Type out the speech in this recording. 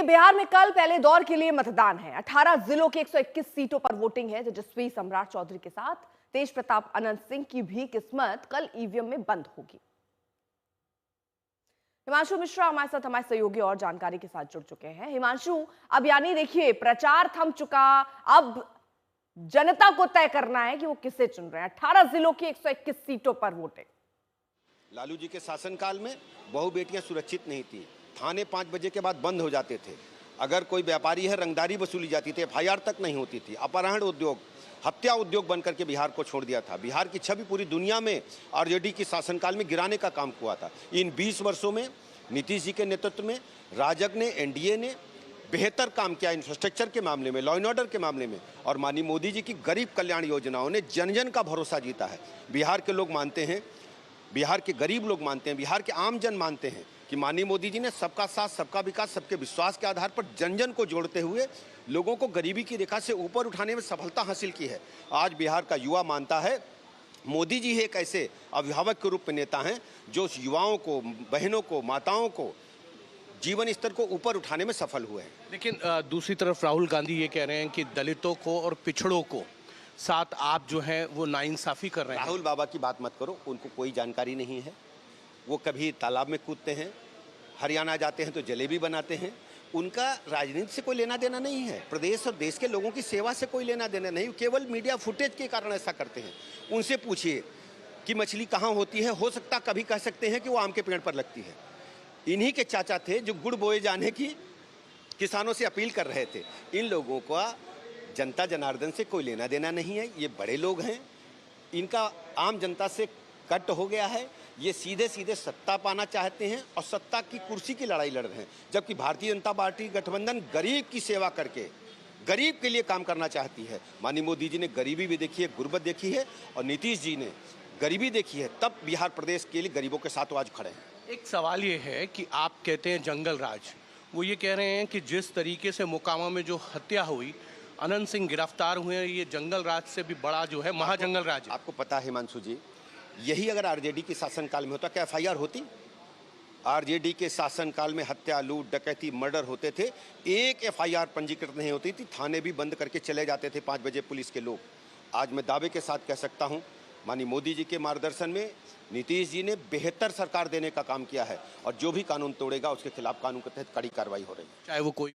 बिहार में कल पहले दौर के लिए मतदान है। 18 जिलों की 121 सीटों पर वोटिंग है। तेजस्वी सम्राट चौधरी के साथ तेज प्रताप अनंत सिंह की भी किस्मत कल ईवीएम में बंद होगी। हिमांशु मिश्रा हमारे साथ हमारे सहयोगी और जानकारी के साथ जुड़ चुके हैं। हिमांशु, अब यानी देखिए प्रचार थम चुका, अब जनता को तय करना है कि वो किसे चुन रहे हैं। 18 जिलों की 121 सीटों पर वोटिंग। लालू जी के शासनकाल में बहु बेटियां सुरक्षित नहीं थी। थाने 5 बजे के बाद बंद हो जाते थे। अगर कोई व्यापारी है रंगदारी वसूली जाती थी, एफआईआर तक नहीं होती थी। अपहरण उद्योग, हत्या उद्योग बनकर के बिहार को छोड़ दिया था। बिहार की छवि पूरी दुनिया में आरजेडी की शासनकाल में गिराने का काम हुआ था। इन 20 वर्षों में नीतीश जी के नेतृत्व में राजग ने, एनडीए ने बेहतर काम किया इंफ्रास्ट्रक्चर के मामले में, लॉ एंड ऑर्डर के मामले में। और माननीय मोदी जी की गरीब कल्याण योजनाओं ने जन जन का भरोसा जीता है। बिहार के लोग मानते हैं, बिहार के गरीब लोग मानते हैं, बिहार के आम जन मानते हैं कि माननीय मोदी जी ने सबका साथ, सबका विकास, सबके विश्वास के आधार पर जन जन को जोड़ते हुए लोगों को गरीबी की रेखा से ऊपर उठाने में सफलता हासिल की है। आज बिहार का युवा मानता है मोदी जी एक ऐसे अभिभावक के रूप में नेता हैं जो युवाओं को, बहनों को, माताओं को जीवन स्तर को ऊपर उठाने में सफल हुए हैं। लेकिन दूसरी तरफ राहुल गांधी ये कह रहे हैं कि दलितों को और पिछड़ों को साथ आप जो है वो नाइंसाफी कर रहे हैं। राहुल बाबा की बात मत करो, उनको कोई जानकारी नहीं है। वो कभी तालाब में कूदते हैं, हरियाणा जाते हैं तो जलेबी बनाते हैं। उनका राजनीति से कोई लेना देना नहीं है। प्रदेश और देश के लोगों की सेवा से कोई लेना देना नहीं। केवल मीडिया फुटेज के कारण ऐसा करते हैं। उनसे पूछिए कि मछली कहाँ होती है, हो सकता कभी कह सकते हैं कि वो आम के पेड़ पर लगती है। इन्हीं के चाचा थे जो गुड़ बोए जाने की किसानों से अपील कर रहे थे। इन लोगों का जनता जनार्दन से कोई लेना देना नहीं है। ये बड़े लोग हैं, इनका आम जनता से कट हो गया है। ये सीधे सीधे सत्ता पाना चाहते हैं और सत्ता की कुर्सी की लड़ाई लड़ रहे हैं। जबकि भारतीय जनता पार्टी गठबंधन गरीब की सेवा करके गरीब के लिए काम करना चाहती है। माननीय मोदी जी ने गरीबी भी देखी है, गुर्बत देखी है, और नीतीश जी ने गरीबी देखी है, तब बिहार प्रदेश के लिए गरीबों के साथ वो आज खड़े हैं। एक सवाल ये है कि आप कहते हैं जंगल राज, वो ये कह रहे हैं कि जिस तरीके से मोकामा में जो हत्या हुई, अनंत सिंह गिरफ्तार हुए हैं, ये जंगल राज से भी बड़ा जो है महाजंगल राज है। आपको पता है हिमांशु जी, यही अगर आरजेडी के शासनकाल में होता क्या एफआईआर होती? आरजेडी के शासनकाल में हत्या, लूट, डकैती, मर्डर होते थे, एक एफआईआर पंजीकृत नहीं होती थी। थाने भी बंद करके चले जाते थे 5 बजे पुलिस के लोग। आज मैं दावे के साथ कह सकता हूं, माननीय मोदी जी के मार्गदर्शन में नीतीश जी ने बेहतर सरकार देने का काम किया है, और जो भी कानून तोड़ेगा उसके खिलाफ कानून के तहत कड़ी कार्रवाई हो रही है, चाहे वो कोई